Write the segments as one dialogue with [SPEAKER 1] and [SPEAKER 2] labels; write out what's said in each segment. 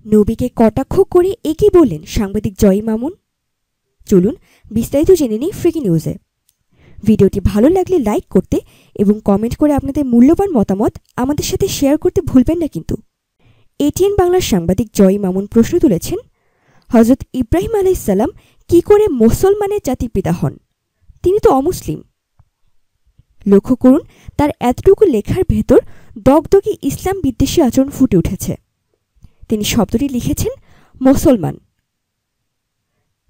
[SPEAKER 1] নবীকে কটাক্ষ করে একই বললেন সাংবাদিক জয় মামুন। চলুন বিস্তারিত জেনে নিই ফ্রিকি নিউজে। ভিডিওটি ভালো লাগলে লাইক করতে এবং কমেন্ট করে আপনাদের মূল্যবান মতামত আমাদের সাথে শেয়ার করতে ভুলবেন না কিন্তু। এটিএন বাংলার সাংবাদিক জয় মামুন প্রশ্ন তুলেছেন, হযরত ইব্রাহিম আলাইহিস সালাম কি করে মুসলমানের জাতির পিতা হন? তিনি তো অমুসলিম। লক্ষ্য করুন, তার এতটুকু লেখার ভেতর দগদগে ইসলাম বিদ্বেষী আচরণ ফুটে উঠেছে। তিনি শব্দটি লিখেছেন মুসলমান।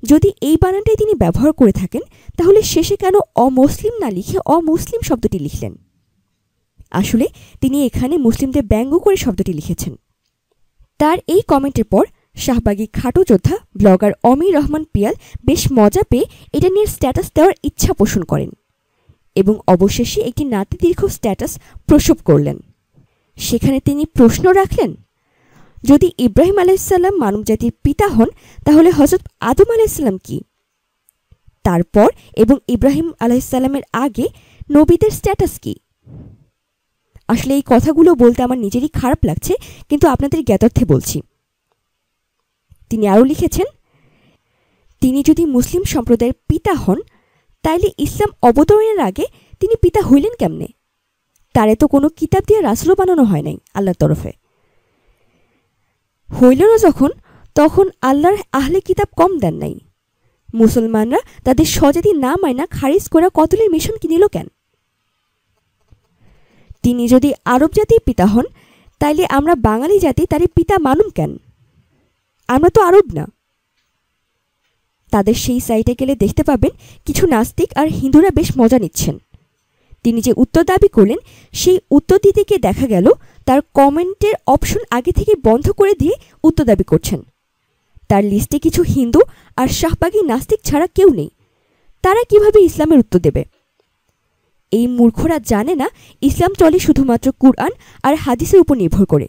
[SPEAKER 1] যদি এই বানানটাই তিনি ব্যবহার করে থাকেন, তাহলে শেষে কেন অমুসলিম না লিখে অমুসলিম শব্দটি লিখলেন? আসলে তিনি এখানে মুসলিমদের ব্যঙ্গ করে শব্দটি লিখেছেন। তার এই কমেন্টের পর শাহবাগী খাটো যোদ্ধা ব্লগার অমির রহমান পিয়াল বেশ মজা পেয়ে এটা নিয়ে স্ট্যাটাস দেওয়ার ইচ্ছা পোষণ করেন এবং অবশেষে একটি নাতিদীর্ঘ স্ট্যাটাস প্রসব করলেন। সেখানে তিনি প্রশ্ন রাখলেন, যদি ইব্রাহিম আলাইহিস সালাম মানবজাতির পিতা হন, তাহলে হযরত আদম আলাইহিস সালাম কি? তারপর এবং ইব্রাহিম আলাইহিস সালামের আগে নবীদের স্ট্যাটাস কি? আসলে এই কথাগুলো বলতে আমার নিজেরই খারাপ লাগছে, কিন্তু আপনাদের জ্ঞাতার্থে বলছি। তিনি আরও লিখেছেন, তিনি যদি মুসলিম সম্প্রদায়ের পিতা হন, তাইলে ইসলাম অবতরণের আগে তিনি পিতা হইলেন কেমনে? তারে তো কোনো কিতাব দিয়ে রাসূল বানানো হয় নাই আল্লাহর তরফে। হইল না যখন, তখন আল্লাহর আহলে কিতাব কম দেন নাই। মুসলমানরা তাদের স্বজাতি না মাইনা খারিজ করা কতলের মিশন কিনিল কেন? তিনি যদি আরব জাতির পিতা হন, তাইলে আমরা বাঙালি জাতি তারে পিতা মানুম কেন? আমরা তো আরব না। তাদের সেই সাইটে গেলে দেখতে পাবেন কিছু নাস্তিক আর হিন্দুরা বেশ মজা নিচ্ছেন। তিনি যে উত্তর দাবি করলেন, সেই উত্তর দিতে গিয়ে দেখা গেল তার কমেন্টের অপশন আগে থেকে বন্ধ করে দিয়ে উত্তর দাবি করছেন। তার লিস্টে কিছু হিন্দু আর শাহবাগী নাস্তিক ছাড়া কেউ নেই। তারা কিভাবে ইসলামের উত্তর দেবে? এই মূর্খরা জানে না ইসলাম চলে শুধুমাত্র কুরআন আর হাদিসের উপর নির্ভর করে।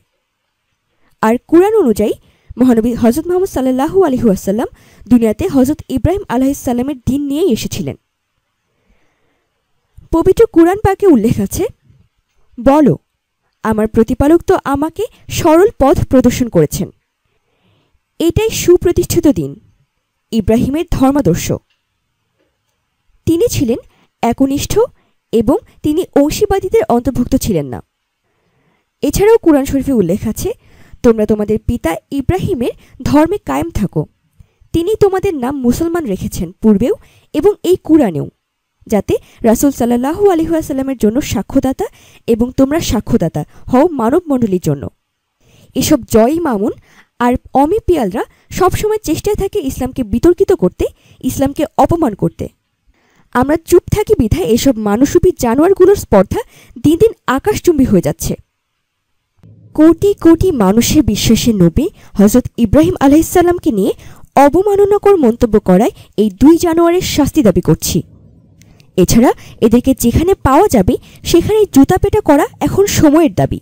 [SPEAKER 1] আর কুরআন অনুযায়ী মহানবী হযরত মুহাম্মদ সাল্লাল্লাহু আলাইহি ওয়াসাল্লাম দুনিয়াতে হযরত ইব্রাহিম আলাইহিস সালামের দিন নিয়েই এসেছিলেন। পবিত্র কুরআন পাকে উল্লেখ আছে, বলো, আমার প্রতিপালক তো আমাকে সরল পথ প্রদর্শন করেছেন। এটাই সুপ্রতিষ্ঠিত দিন, ইব্রাহিমের ধর্মাদর্শ। তিনি ছিলেন একনিষ্ঠ এবং তিনি অংশীবাদীদের অন্তর্ভুক্ত ছিলেন না। এছাড়াও কুরআন শরীফে উল্লেখ আছে, তোমরা তোমাদের পিতা ইব্রাহিমের ধর্মে কায়েম থাকো। তিনি তোমাদের নাম মুসলমান রেখেছেন পূর্বেও এবং এই কুরআনেও, যাতে রাসূল সাল্লাল্লাহু আলাইহি ওয়াসাল্লামের জন্য সাক্ষ্যদাতা এবং তোমরা সাক্ষ্যদাতা হও মানব মণ্ডলীর জন্য। এসব জয় মামুন আর অমি পিয়ালরা সবসময় চেষ্টায় থাকে ইসলামকে বিতর্কিত করতে, ইসলামকে অপমান করতে। আমরা চুপ থাকি বিধায় এসব মানুষরূপী জানোয়ারগুলোর স্পর্ধা দিন দিন আকাশচুম্বী হয়ে যাচ্ছে। কোটি কোটি মানুষের বিশ্বাসের নবী হযরত ইব্রাহিম আলাইহিস সালামকে নিয়ে অবমাননাকর মন্তব্য করায় এই দুই জানোয়ারের শাস্তি দাবি করছি। এছাড়া এদেরকে যেখানে পাওয়া যাবে সেখানেই জুতা পেটা করা এখন সময়ের দাবি।